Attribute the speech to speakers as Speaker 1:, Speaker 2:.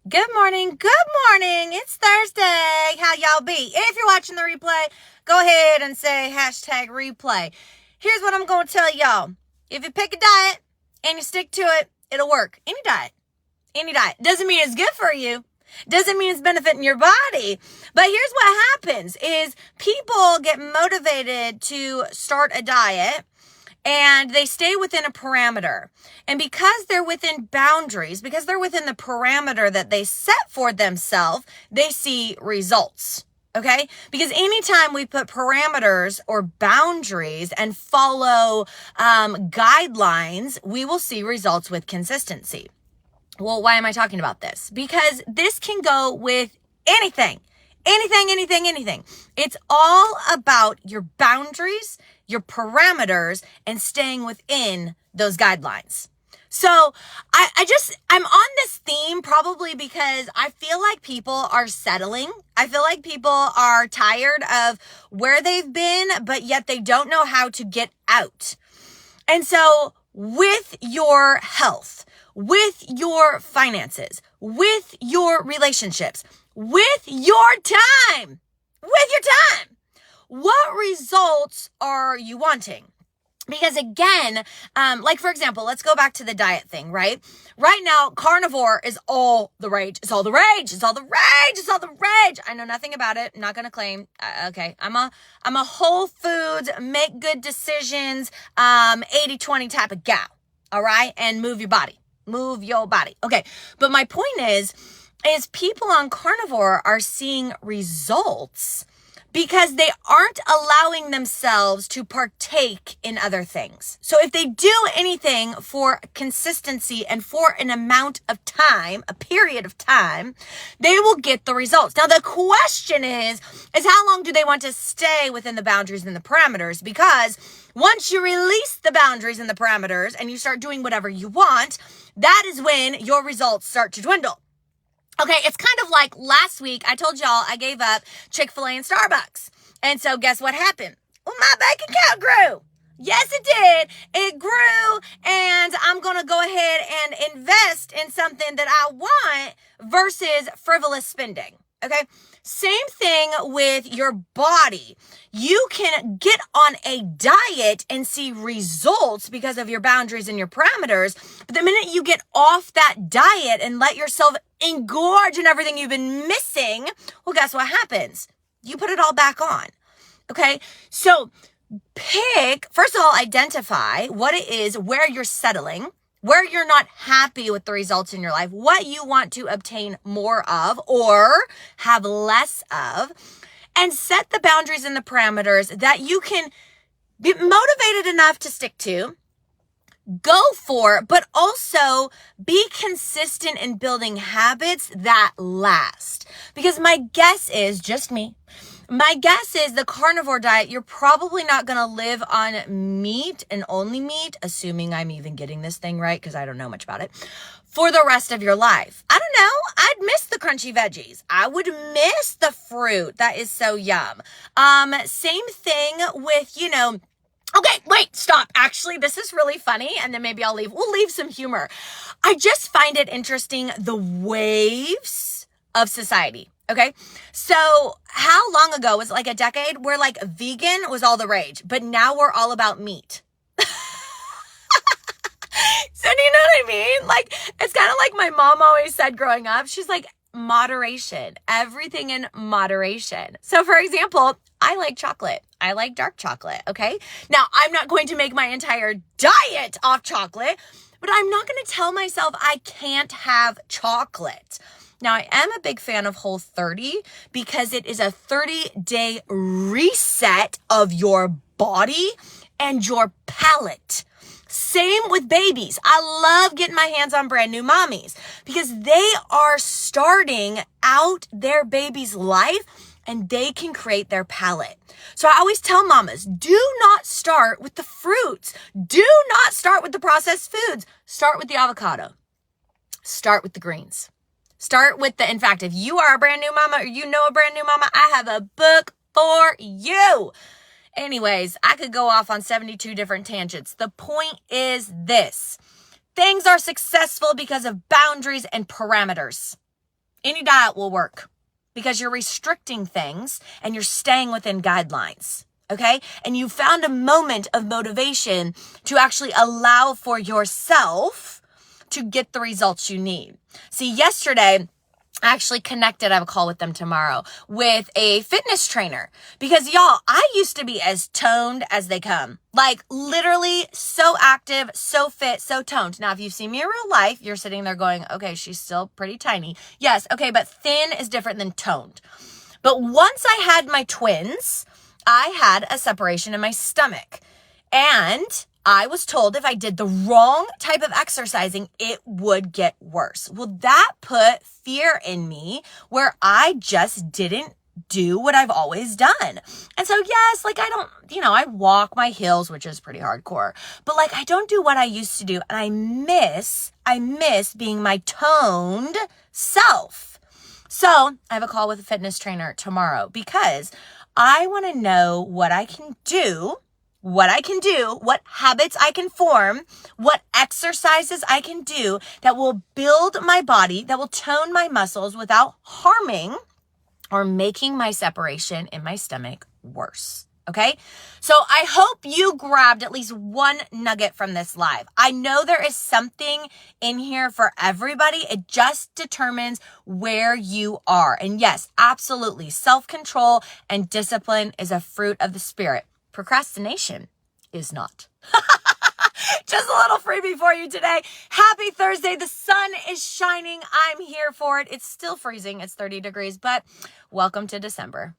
Speaker 1: Good morning. Good morning. It's Thursday. How y'all be? If you're watching the replay, go ahead and say hashtag replay. Here's what I'm going to tell y'all. If you pick a diet and you stick to it, it'll work. Any diet. Any diet. Doesn't mean it's good for you. Doesn't mean it's benefiting your body. But here's what happens is people get motivated to start a diet and they stay within a parameter. And because they're within boundaries, because they're within the parameter that they set for themselves, they see results. Okay? Because anytime we put parameters or boundaries and follow guidelines, we will see results with consistency. Well, why am I talking about this? Because this can go with anything. Anything. It's all about your boundaries, your parameters, and staying within those guidelines. So I'm on this theme probably because I feel like people are settling. I feel like people are tired of where they've been, but yet they don't know how to get out. And so with your health, with your finances, with your relationships, with your time, what results are you wanting? Because again, like for example, let's go back to the diet thing, right? Right now, carnivore is all the rage. It's all the rage. I know nothing about it. I'm not going to claim. Okay. I'm a whole foods, make good decisions, 80-20 type of gal. All right. And move your body. Okay. But my point is people on carnivore are seeing results because they aren't allowing themselves to partake in other things. So if they do anything for consistency and for an amount of time, a period of time, they will get the results. Now the question is how long do they want to stay within the boundaries and the parameters? Because once you release the boundaries and the parameters and you start doing whatever you want, that is when your results start to dwindle. Okay, it's kind of like last week, I told y'all I gave up Chick-fil-A and Starbucks. And so guess what happened? Well, my bank account grew. Yes, it did. It grew, and I'm going to go ahead and invest in something that I want versus frivolous spending. Okay? Same thing with your body. You can get on a diet and see results because of your boundaries and your parameters. But the minute you get off that diet and let yourself engorge in everything you've been missing, well, guess what happens? You put it all back on. Okay? So first of all, identify what it is, where you're settling, where you're not happy with the results in your life, what you want to obtain more of or have less of, and set the boundaries and the parameters that you can be motivated enough to stick to, go for, but also be consistent in building habits that last. Because my guess is, just me, my guess is the carnivore diet, you're probably not going to live on meat and only meat, assuming I'm even getting this thing right because I don't know much about it, for the rest of your life. I don't know. I'd miss the crunchy veggies. I would miss the fruit. That is so yum. Same thing with, okay, wait, stop. Actually, this is really funny. And then maybe we'll leave some humor. I just find it interesting, the waves of society. Okay. So how long ago was it, like a decade where like vegan was all the rage, but now we're all about meat. So do you know what I mean? Like, it's kind of like my mom always said growing up. She's like, moderation, everything in moderation. So for example, I like chocolate. I like dark chocolate. Okay. Now I'm not going to make my entire diet off chocolate, but I'm not going to tell myself I can't have chocolate. Now, I am a big fan of Whole30 because it is a 30-day reset of your body and your palate. Same with babies. I love getting my hands on brand new mommies because they are starting out their baby's life and they can create their palate. So I always tell mamas, do not start with the fruits. Do not start with the processed foods. Start with the avocado. Start with the greens. In fact, if you are a brand new mama or you know a brand new mama, I have a book for you. Anyways, I could go off on 72 different tangents. The point is this. Things are successful because of boundaries and parameters. Any diet will work because you're restricting things and you're staying within guidelines. Okay? And you found a moment of motivation to actually allow for yourself to get the results you need. See, yesterday, I actually connected, I have a call with them tomorrow, with a fitness trainer. Because y'all, I used to be as toned as they come. Like literally so active, so fit, so toned. Now, if you've seen me in real life, you're sitting there going, okay, she's still pretty tiny. Yes, okay, but thin is different than toned. But once I had my twins, I had a separation in my stomach. And I was told if I did the wrong type of exercising, it would get worse. Well, that put fear in me where I just didn't do what I've always done. And so, yes, like I don't, I walk my heels, which is pretty hardcore, but like I don't do what I used to do. And I miss being my toned self. So I have a call with a fitness trainer tomorrow because I want to know what I can do, what habits I can form, what exercises I can do that will build my body, that will tone my muscles without harming or making my separation in my stomach worse. Okay? So I hope you grabbed at least one nugget from this live. I know there is something in here for everybody. It just determines where you are. And yes, absolutely. Self-control and discipline is a fruit of the spirit. Procrastination is not. Just a little freebie for you today. Happy Thursday. The sun is shining. I'm here for it. It's still freezing. It's 30 degrees, but welcome to December.